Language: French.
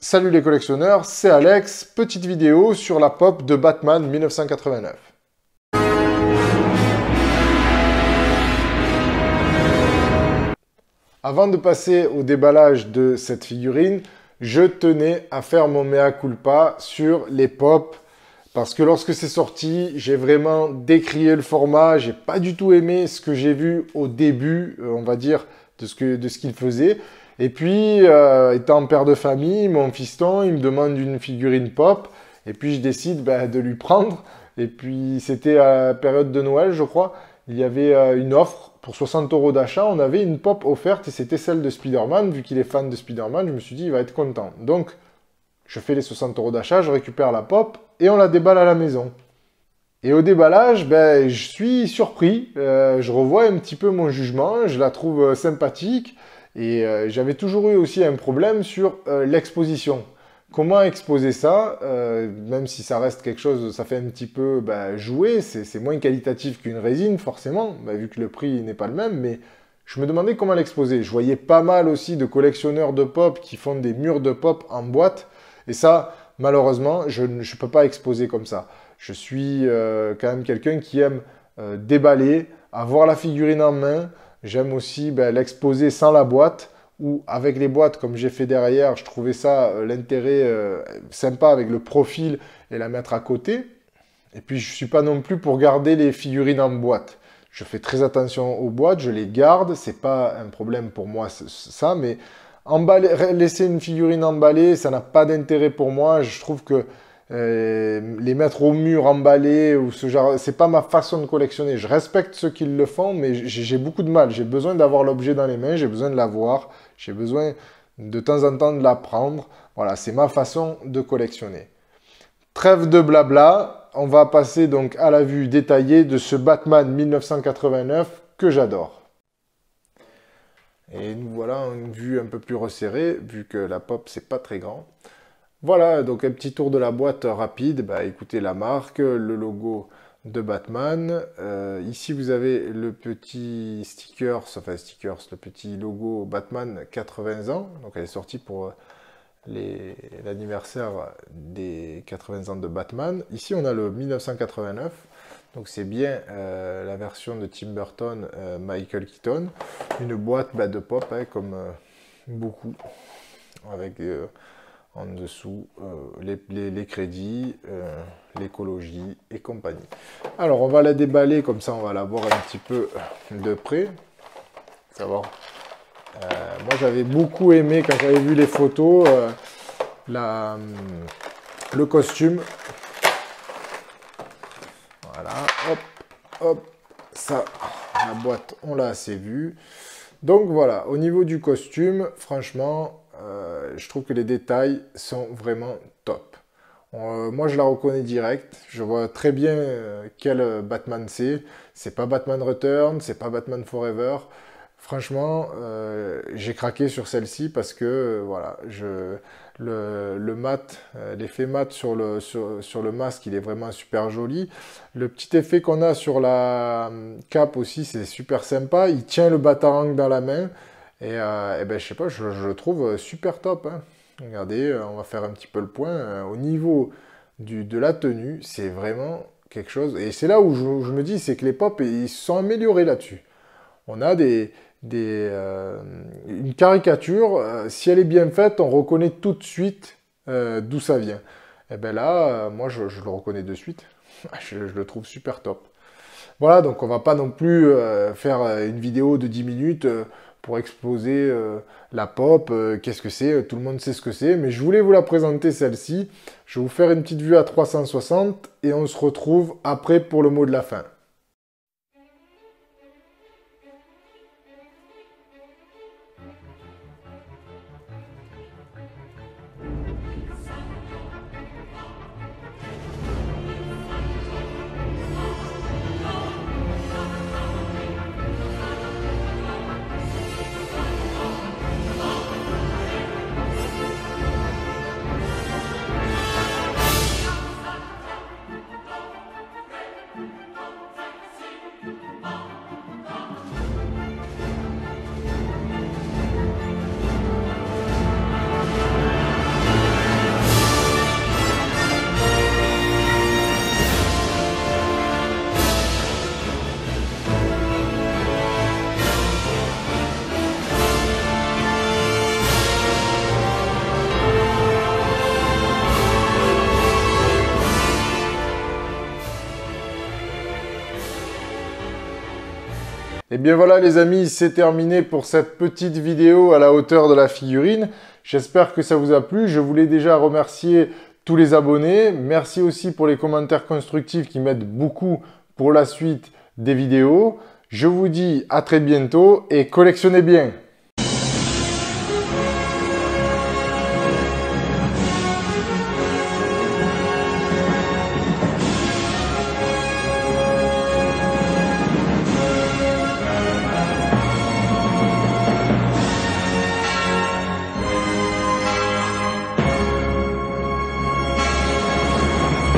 Salut les collectionneurs, c'est Alex, petite vidéo sur la pop de Batman 1989. Avant de passer au déballage de cette figurine, je tenais à faire mon mea culpa sur les pop. Parce que lorsque c'est sorti, j'ai vraiment décrié le format, j'ai pas du tout aimé ce que j'ai vu au début, on va dire, de ce qu'il faisait. Et puis, étant père de famille, mon fiston, il me demande une figurine pop, et puis je décide de lui prendre. Et puis, c'était à la période de Noël, je crois, il y avait une offre pour 60 € d'achat, on avait une pop offerte, et c'était celle de Spider-Man. Vu qu'il est fan de Spider-Man, je me suis dit, il va être content. Donc, je fais les 60 € d'achat, je récupère la pop et on la déballe à la maison. Et au déballage, je suis surpris. Je revois un petit peu mon jugement, je la trouve sympathique. Et j'avais toujours eu aussi un problème sur l'exposition. Comment exposer ça, même si ça reste quelque chose, ça fait un petit peu jouer, c'est moins qualitatif qu'une résine forcément, vu que le prix n'est pas le même, mais je me demandais comment l'exposer. Je voyais pas mal aussi de collectionneurs de pop qui font des murs de pop en boîte. Et ça, malheureusement, je ne peux pas exposer comme ça. Je suis quand même quelqu'un qui aime déballer, avoir la figurine en main. J'aime aussi l'exposer sans la boîte ou avec les boîtes comme j'ai fait derrière. Je trouvais ça l'intérêt sympa avec le profil et la mettre à côté. Et puis je ne suis pas non plus pour garder les figurines en boîte. Je fais très attention aux boîtes, je les garde. C'est pas un problème pour moi ça, mais laisser une figurine emballée, ça n'a pas d'intérêt pour moi. Je trouve que les mettre au mur emballés ou ce genre, c'est pas ma façon de collectionner. Je respecte ceux qui le font, mais j'ai beaucoup de mal. J'ai besoin d'avoir l'objet dans les mains, j'ai besoin de l'avoir, j'ai besoin de temps en temps de la prendre. Voilà, c'est ma façon de collectionner. Trêve de blabla, on va passer donc à la vue détaillée de ce Batman 1989 que j'adore. Et nous voilà une vue un peu plus resserrée, vu que la pop c'est pas très grand. Voilà, donc un petit tour de la boîte rapide. Écoutez la marque, le logo de Batman. Ici, vous avez le petit stickers, le petit logo Batman 80 ans. Donc, elle est sortie pour l'anniversaire des 80 ans de Batman. Ici, on a le 1989. Donc, c'est bien la version de Tim Burton, Michael Keaton. Une boîte de pop, comme beaucoup, avec en dessous les crédits, l'écologie et compagnie. Alors, on va la déballer, comme ça on va la voir un petit peu de près. Savoir. Moi, j'avais beaucoup aimé, quand j'avais vu les photos, le costume. Voilà, hop, hop, ça, la boîte, on l'a assez vue. Donc voilà, au niveau du costume, franchement, je trouve que les détails sont vraiment top. Moi, je la reconnais direct. Je vois très bien quel Batman c'est. C'est pas Batman Return, c'est pas Batman Forever. Franchement, j'ai craqué sur celle-ci parce que voilà, le mat, l'effet mat sur le masque, il est vraiment super joli. Le petit effet qu'on a sur la cape aussi, c'est super sympa. Il tient le Batarang dans la main. Et je sais pas, je le trouve super top. Hein. Regardez, on va faire un petit peu le point. Au niveau de la tenue, c'est vraiment quelque chose. Et c'est là où je me dis, c'est que les pop, ils se sont améliorés là-dessus. On a une caricature, si elle est bien faite, on reconnaît tout de suite d'où ça vient. Et bien là, moi, je le reconnais de suite. Je le trouve super top. Voilà, donc on va pas non plus faire une vidéo de 10 minutes pour exposer la pop. Qu'est-ce que c'est? Tout le monde sait ce que c'est, mais je voulais vous la présenter celle-ci. Je vais vous faire une petite vue à 360 et on se retrouve après pour le mot de la fin. Et bien voilà les amis, c'est terminé pour cette petite vidéo à la hauteur de la figurine. J'espère que ça vous a plu. Je voulais déjà remercier tous les abonnés. Merci aussi pour les commentaires constructifs qui m'aident beaucoup pour la suite des vidéos. Je vous dis à très bientôt et collectionnez bien.